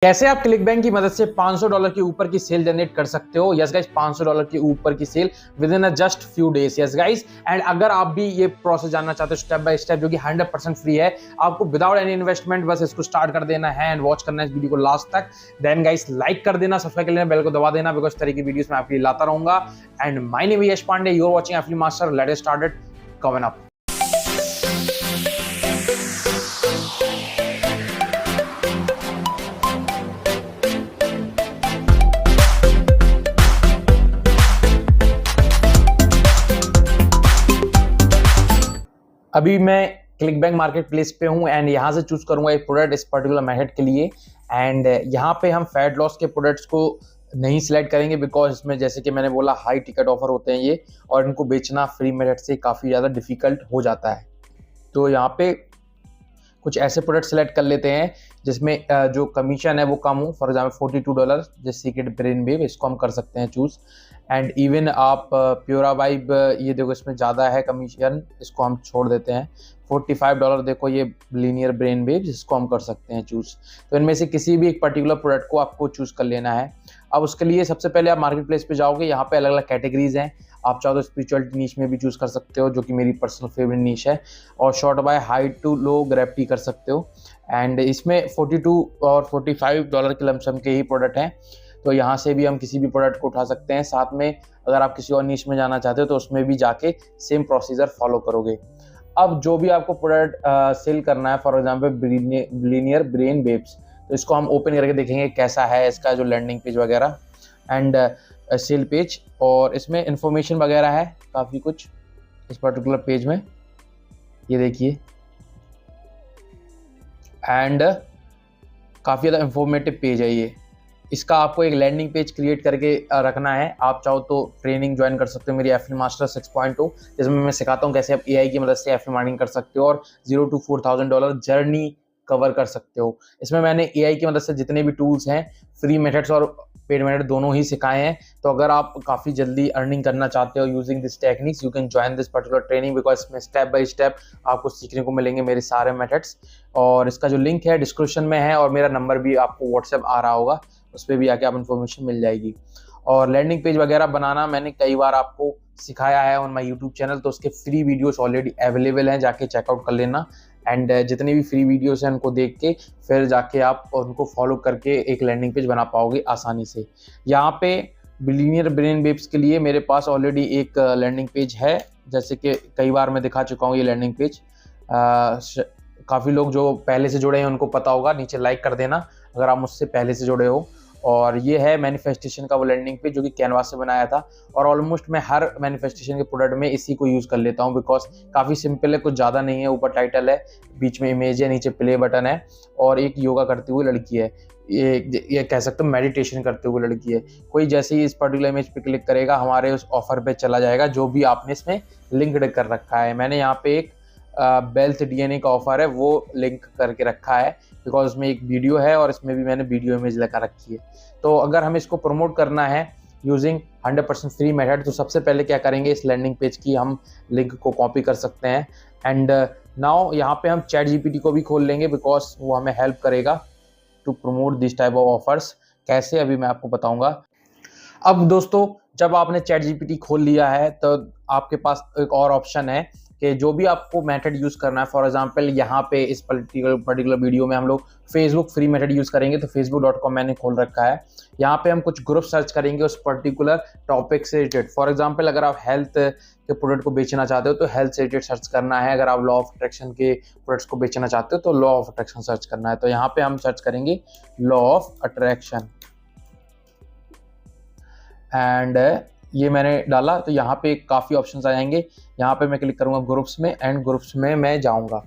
कैसे आप click bank की मदद से $500 के ऊपर की सेल जनरेट कर सकते हो। यस गाइस, $500 के ऊपर की sale within just few days. Yes guys, and अगर आप भी ये प्रोसेस जानना चाहते हो स्टेप बाय स्टेप, जो कि 100% फ्री है, आपको विदाउट एनी इन्वेस्टमेंट बस इसको स्टार्ट कर देना है एंड वॉच करना है इस वीडियो को लास्ट तक। देन गाइस, लाइक कर देना, सब्सक्राइब कर लेना, बेल को दबा देना, बिकॉज इस तरह की वीडियोस मैं आपके लिए लाता रहूंगा। And my name is Yash Pandey, you are watching affiliate master. Let us start it, coming up. अभी मैं क्लिक बैंक मार्केट प्लेस पे हूँ एंड यहाँ से चूज करूंगा एक प्रोडक्ट इस पर्टिकुलर मेथड के लिए। एंड यहाँ पे हम फैट लॉस के प्रोडक्ट्स को नहीं सिलेक्ट करेंगे, बिकॉज इसमें जैसे कि मैंने बोला हाई टिकट ऑफर होते हैं ये, और इनको बेचना फ्री मेथड से काफ़ी ज़्यादा डिफिकल्ट हो जाता है। तो यहाँ पे कुछ ऐसे प्रोडक्ट सेलेक्ट कर लेते हैं जिसमें जो कमीशन है वो कम हो। फॉर एग्जाम्पल $42 जैसे सीक्रेट ब्रेन वेव, इसको हम कर सकते हैं चूज। एंड इवन आप प्योरा वाइब, ये देखो इसमें ज़्यादा है कमीशन, इसको हम छोड़ देते हैं। $45 देखो ये लीनियर ब्रेन वेव, जिसको हम कर सकते हैं चूज। तो इनमें से किसी भी एक पर्टिकुलर प्रोडक्ट को आपको चूज कर लेना है। अब उसके लिए सबसे पहले आप मार्केट प्लेस पे जाओगे, यहाँ पे अलग अलग कैटेगरीज हैं। आप चाहो तो स्पिरिचुअलिटी नीश में भी चूज कर सकते हो, जो कि मेरी पर्सनल फेवरेट नीश है, और sort by high to low gravity कर सकते हो। एंड इसमें 42 और $45 के लमसम के ही प्रोडक्ट हैं, तो यहाँ से भी हम किसी भी प्रोडक्ट को उठा सकते हैं। साथ में अगर आप किसी और नीश में जाना चाहते हो तो उसमें भी जाके सेम प्रोसीजर फॉलो करोगे। अब जो भी आपको प्रोडक्ट सेल करना है, for example linear brain waves, तो इसको हम ओपन करके देखेंगे कैसा है इसका जो लैंडिंग पेज वगैरह एंड सेल पेज, और इसमें इंफॉर्मेशन वगैरह है काफ़ी कुछ इस पर्टिकुलर पेज में, ये देखिए। एंड काफ़ी ज़्यादा इंफॉर्मेटिव पेज है ये। इसका आपको एक लैंडिंग पेज क्रिएट करके रखना है। आप चाहो तो ट्रेनिंग ज्वाइन कर सकते हो मेरी एफिलिएट मास्टर 6.0, जिसमें मैं सिखाता हूँ कैसे आप एआई की मदद से एफिलिएट मार्केटिंग कर सकते हो और $0 to $4,000 जर्नी कवर कर सकते हो। इसमें मैंने एआई की मदद से जितने भी टूल्स हैं, फ्री मेथड्स और पेड मेथड दोनों ही सिखाए हैं। तो अगर आप काफ़ी जल्दी अर्निंग करना चाहते हो using this techniques, you can join this particular training, because इसमें स्टेप बाय स्टेप आपको सीखने को मिलेंगे मेरे सारे मेथड्स। और इसका जो लिंक है डिस्क्रिप्शन में है, और मेरा नंबर भी आपको व्हाट्सएप आ रहा होगा, उस पर भी आके आप इन्फॉर्मेशन मिल जाएगी। और लैंडिंग पेज वगैरह बनाना मैंने कई बार आपको सिखाया है ऑन माय यूट्यूब चैनल, तो उसके फ्री वीडियोस ऑलरेडी अवेलेबल हैं, जाके चेकआउट कर लेना। एंड जितने भी फ्री वीडियोस हैं उनको देख के फिर जाके आप उनको फॉलो करके एक लैंडिंग पेज बना पाओगे आसानी से। यहाँ पे बिलियनियर ब्रेन वेव्स के लिए मेरे पास ऑलरेडी एक लैंडिंग पेज है, जैसे कि कई बार मैं दिखा चुका हूँ ये लैंडिंग पेज। काफ़ी लोग जो पहले से जुड़े हैं उनको पता होगा, नीचे लाइक कर देना अगर आप मुझसे पहले से जुड़े हो। और ये है मैनिफेस्टेशन का वो लैंडिंग पेज जो कि कैनवास से बनाया था, और ऑलमोस्ट मैं हर मैनिफेस्टेशन के प्रोडक्ट में इसी को यूज़ कर लेता हूँ, बिकॉज काफ़ी सिंपल है, कुछ ज़्यादा नहीं है। ऊपर टाइटल है, बीच में इमेज है, नीचे प्ले बटन है, और एक योगा करती हुई लड़की है, ये कह सकते हो मेडिटेशन करते हुए लड़की है। कोई जैसे ही इस पर्टिकुलर इमेज पे क्लिक करेगा हमारे उस ऑफर पे चला जाएगा जो भी आपने इसमें लिंक्ड कर रखा है। मैंने यहाँ पे एक वेल्थ डीएनए का ऑफर है वो लिंक करके रखा है, बिकॉज उसमें एक वीडियो है और इसमें भी मैंने वीडियो इमेज लगा रखी है। तो अगर हमें इसको प्रमोट करना है यूजिंग 100% फ्री मेथड, तो सबसे पहले क्या करेंगे, इस लैंडिंग पेज की हम लिंक को कॉपी कर सकते हैं। एंड नाउ यहाँ पे हम चैट जीपीटी को भी खोल लेंगे, बिकॉज वो हमें हेल्प करेगा to promote this type of offers. कैसे, अभी मैं आपको बताऊंगा। अब दोस्तों, जब आपने चैट जीपीटी खोल लिया है तो आपके पास एक और ऑप्शन है कि जो भी आपको मेथड यूज़ करना है। फॉर एग्जांपल यहाँ पे इस पर्टिकुलर वीडियो में हम लोग फेसबुक फ्री मेथड यूज़ करेंगे, तो facebook.com मैंने खोल रखा है। यहाँ पे हम कुछ ग्रुप सर्च करेंगे उस पर्टिकुलर टॉपिक से रिलेटेड। फॉर एग्जांपल अगर आप हेल्थ के प्रोडक्ट को बेचना चाहते हो तो हेल्थ से रिलेटेड सर्च करना है। अगर आप लॉ ऑफ अट्रैक्शन के प्रोडक्ट्स को बेचना चाहते हो तो लॉ ऑफ अट्रैक्शन सर्च करना है। तो यहाँ पे हम सर्च करेंगे लॉ ऑफ अट्रैक्शन, एंड ये मैंने डाला तो यहाँ पे काफ़ी ऑप्शंस आ जाएंगे। यहाँ पे मैं क्लिक करूँगा ग्रुप्स में, एंड ग्रुप्स में मैं जाऊँगा।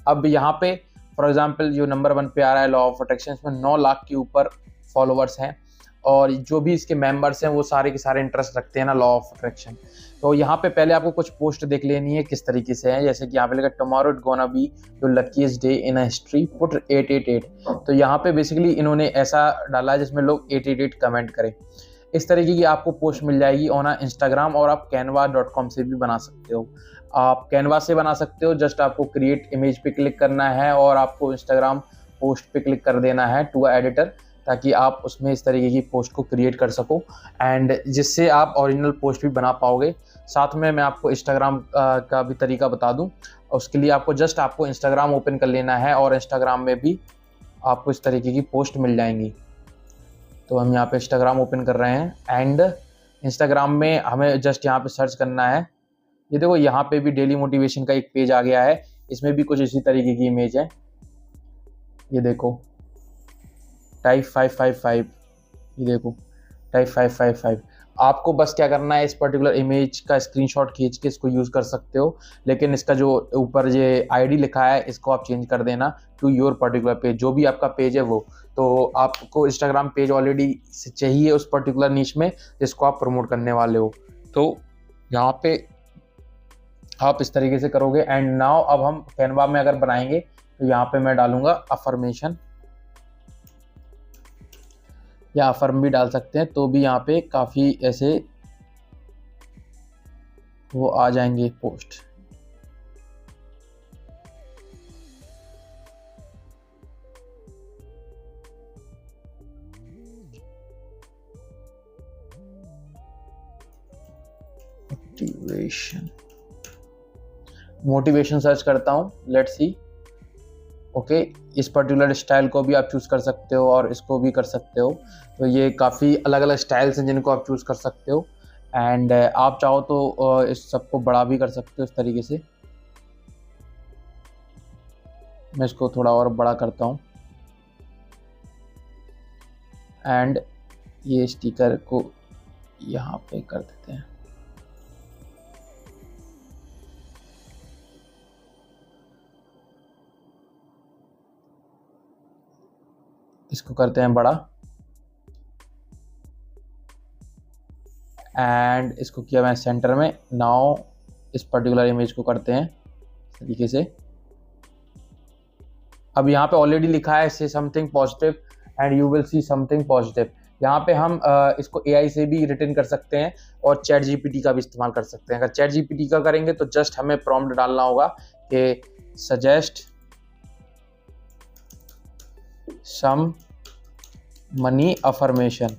अब यहाँ पे फॉर एग्जांपल जो नंबर 1 पे आ रहा है लॉ ऑफ अट्रैक्शन, इसमें 9 लाख के ऊपर फॉलोवर्स हैं, और जो भी इसके मेंबर्स हैं वो सारे के सारे इंटरेस्ट रखते हैं ना लॉ ऑफ अट्रैक्शन। तो यहाँ पे पहले आपको कुछ पोस्ट देख लेनी है किस तरीके से है, जैसे कि यहाँ पे लिखा tomorrow it gonna be your luckiest day in history, put 888। तो यहाँ पे बेसिकली इन्होंने ऐसा डाला है जिसमें लोग 888 कमेंट करें। इस तरीके की आपको पोस्ट मिल जाएगी ऑन इंस्टाग्राम, और आप canva.com से भी बना सकते हो। आप कैनवा से बना सकते हो, जस्ट आपको क्रिएट इमेज पे क्लिक करना है और आपको इंस्टाग्राम पोस्ट पे क्लिक कर देना है टू एडिटर। ताकि आप उसमें इस तरीके की पोस्ट को क्रिएट कर सको एंड जिससे आप ओरिजिनल पोस्ट भी बना पाओगे। साथ में मैं आपको इंस्टाग्राम का भी तरीका बता दूं। उसके लिए आपको इंस्टाग्राम ओपन कर लेना है और इंस्टाग्राम में भी आपको इस तरीके की पोस्ट मिल जाएंगी। तो हम यहाँ पे इंस्टाग्राम ओपन कर रहे हैं एंड इंस्टाग्राम में हमें जस्ट यहाँ पे सर्च करना है। ये देखो यहाँ पे भी डेली मोटिवेशन का एक पेज आ गया है, इसमें भी कुछ इसी तरीके की इमेज है। ये देखो टाइप 555, ये देखो टाइप 555। आपको बस क्या करना है, इस पर्टिकुलर इमेज का स्क्रीनशॉट खींच के इसको यूज़ कर सकते हो, लेकिन इसका जो ऊपर ये आईडी लिखा है इसको आप चेंज कर देना टू योर पर्टिकुलर पेज, जो भी आपका पेज है वो। तो आपको इंस्टाग्राम पेज ऑलरेडी चाहिए उस पर्टिकुलर नीश में जिसको आप प्रमोट करने वाले हो। तो यहाँ पे आप इस तरीके से करोगे एंड नाउ अब हम कैनवा में अगर बनाएंगे तो यहाँ पे मैं डालूंगा अफर्मेशन, या अफर्म भी डाल सकते हैं, तो भी यहाँ पे काफ़ी ऐसे वो आ जाएंगे पोस्ट। मोटिवेशन सर्च करता हूँ, लेट्स सी। ओके, इस पर्टिकुलर स्टाइल को भी आप चूज़ कर सकते हो और इसको भी कर सकते हो। तो ये काफ़ी अलग अलग स्टाइल्स हैं जिनको आप चूज़ कर सकते हो एंड आप चाहो तो इस सबको बड़ा भी कर सकते हो इस तरीके से। मैं इसको थोड़ा और बड़ा करता हूँ एंड ये स्टिकर को यहाँ पे कर देते हैं। इसको करते हैं बड़ा एंड इसको किया मैं सेंटर में। नाउ इस पर्टिकुलर इमेज को करते हैं इस तरीके से। अब यहाँ पे ऑलरेडी लिखा है से something positive and you will see something positive. यहाँ पे हम इसको AI से भी रिटर्न कर सकते हैं और चैट GPT का भी इस्तेमाल कर सकते हैं। अगर चैट GPT का करेंगे तो जस्ट हमें प्रॉम्प्ट डालना होगा कि सजेस्ट सम मनी अफर्मेशन,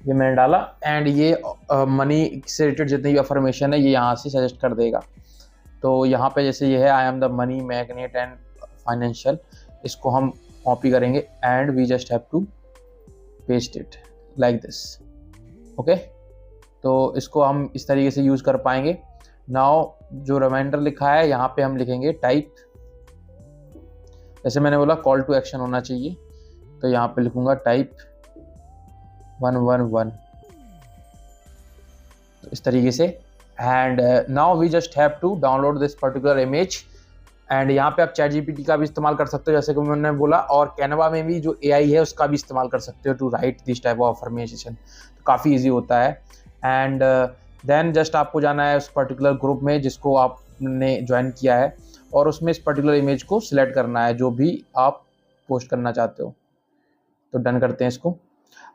ये मैंने डाला एंड ये मनी से रिलेटेड जितनी भी अफर्मेशन है ये यहाँ से सजेस्ट कर देगा। तो यहाँ पे जैसे ये है I am the money magnet and financial, इसको हम कॉपी करेंगे and we just have to paste it like this. Okay, तो इसको हम इस तरीके से यूज़ कर पाएंगे। नाउ जो रिमाइंडर लिखा है यहाँ पे हम लिखेंगे टाइप, जैसे मैंने बोला कॉल टू एक्शन होना चाहिए, तो यहाँ पे लिखूंगा टाइप 111, तो इस तरीके से। And now we just have to download this particular image and यहाँ पे आप चैट GPT का भी इस्तेमाल कर सकते हो जैसे कि मैंने बोला, और कैनवा में भी जो AI है उसका भी इस्तेमाल कर सकते हो to write this type of affirmation. तो काफ़ी ईजी होता है एंड देन जस्ट आपको जाना है उस पर्टिकुलर ग्रुप में जिसको आपने ज्वाइन किया है और उसमें इस पर्टिकुलर इमेज को सिलेक्ट करना है जो भी आप पोस्ट करना चाहते हो। तो डन करते हैं इसको।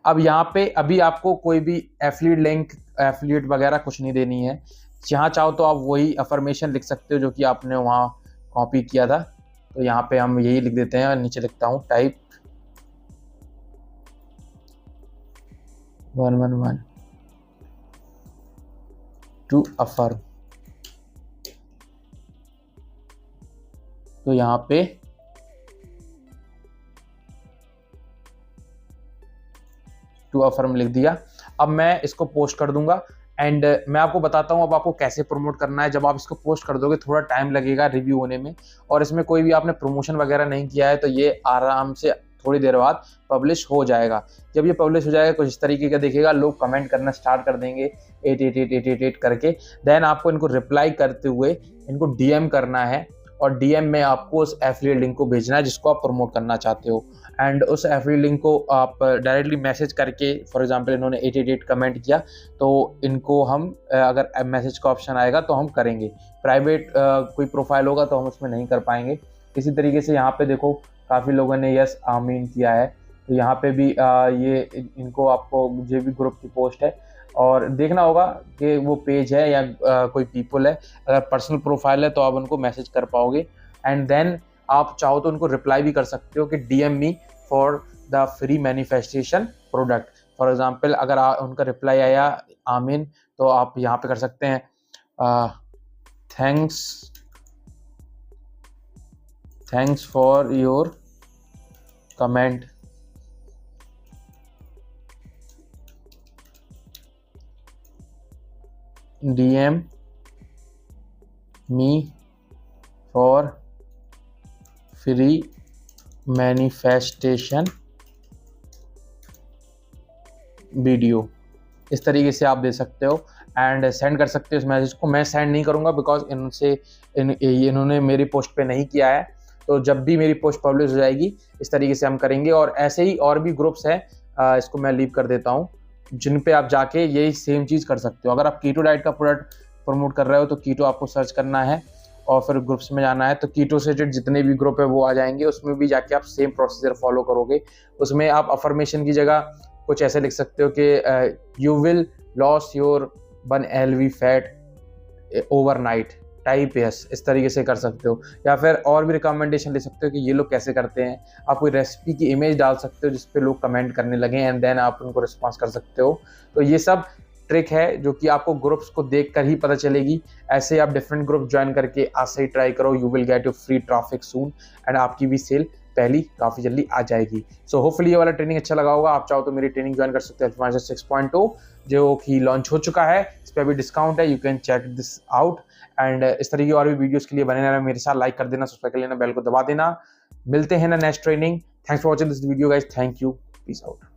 अब यहाँ पे अभी आपको कोई भी एफिलिएट लिंक, एफिलिएट वगैरह कुछ नहीं देनी है। जहाँ चाहो तो आप वही अफर्मेशन लिख सकते हो जो कि आपने वहाँ कॉपी किया था। तो यहाँ पे हम यही लिख देते हैं और नीचे लिखता हूँ टाइप 111 टू अफर्म। तो यहाँ पे टू अफर्म लिख दिया। अब मैं इसको पोस्ट कर दूंगा एंड मैं आपको बताता हूँ अब आपको कैसे प्रमोट करना है। जब आप इसको पोस्ट कर दोगे थोड़ा टाइम लगेगा रिव्यू होने में, और इसमें कोई भी आपने प्रमोशन वगैरह नहीं किया है तो ये आराम से थोड़ी देर बाद पब्लिश हो जाएगा। जब ये पब्लिश हो जाएगा कुछ इस तरीके का दिखेगा, लोग कमेंट करना स्टार्ट कर देंगे 888 करके। देन आपको इनको रिप्लाई करते हुए इनको DM करना है और DM में आपको उस एफिलिएट लिंक को भेजना है जिसको आप प्रमोट करना चाहते हो एंड उस एफिलिएट लिंक को आप डायरेक्टली मैसेज करके, फॉर एग्जांपल इन्होंने 888 कमेंट किया तो इनको हम अगर मैसेज का ऑप्शन आएगा तो हम करेंगे। प्राइवेट कोई प्रोफाइल होगा तो हम उसमें नहीं कर पाएंगे। इसी तरीके से यहाँ पे देखो काफ़ी लोगों ने यस आमीन किया है, तो यहाँ पे भी ये इनको आपको जो भी ग्रुप की पोस्ट है और देखना होगा कि वो पेज है या कोई पीपल है। अगर पर्सनल प्रोफाइल है तो आप उनको मैसेज कर पाओगे एंड देन आप चाहो तो उनको रिप्लाई भी कर सकते हो कि DM me for the free manifestation product. For example अगर उनका रिप्लाई आया आमीन, तो आप यहाँ पे कर सकते हैं thanks for your comment, DM me for free manifestation video. इस तरीके से आप दे सकते हो एंड सेंड कर सकते हो इस मैसेज को। मैं सेंड नहीं करूंगा बिकॉज इन्होंने मेरी पोस्ट पे नहीं किया है, तो जब भी मेरी पोस्ट पब्लिश हो जाएगी इस तरीके से हम करेंगे। और ऐसे ही और भी ग्रुप्स हैं, इसको मैं लीव कर देता हूँ, जिन पे आप जाके यही सेम चीज़ कर सकते हो। अगर आप कीटो डाइट का प्रोडक्ट प्रमोट कर रहे हो तो कीटो आपको सर्च करना है और फिर ग्रुप्स में जाना है, तो कीटो से रिलेटेड जितने भी ग्रुप है वो आ जाएंगे। उसमें भी जाके आप सेम प्रोसीजर फॉलो करोगे। उसमें आप अफर्मेशन की जगह कुछ ऐसे लिख सकते हो कि you will loss your 1 LV fat overnight type, yes, इस तरीके से कर सकते हो। या फिर और भी रिकमेंडेशन ले सकते हो कि ये लोग कैसे करते हैं। आप कोई रेसिपी की इमेज डाल सकते हो जिस पे लोग कमेंट करने लगे एंड देन आप उनको रिस्पॉन्स कर सकते हो। तो ये सब ट्रिक है जो कि आपको ग्रुप्स को देख कर ही पता चलेगी। ऐसे आप डिफरेंट ग्रुप ज्वाइन करके आज से ही ट्राई करो, you will get your free traffic soon and आपकी भी सेल पहली काफ़ी जल्दी आ जाएगी। सो होपफुली ये वाला ट्रेनिंग अच्छा लगा होगा। आप चाहो तो मेरी ट्रेनिंग ज्वाइन कर सकते हैं एफिमास्टर 6.0 जो कि लॉन्च हो चुका है। इस पर अभी डिस्काउंट है, you can check this out. And इस तरह की और भी वीडियोस के लिए बने रहना मेरे साथ, लाइक कर देना, सब्सक्राइब कर लेना, बेल को दबा देना। मिलते हैं ना next training. Thanks for watching this video guys, thank you, peace out.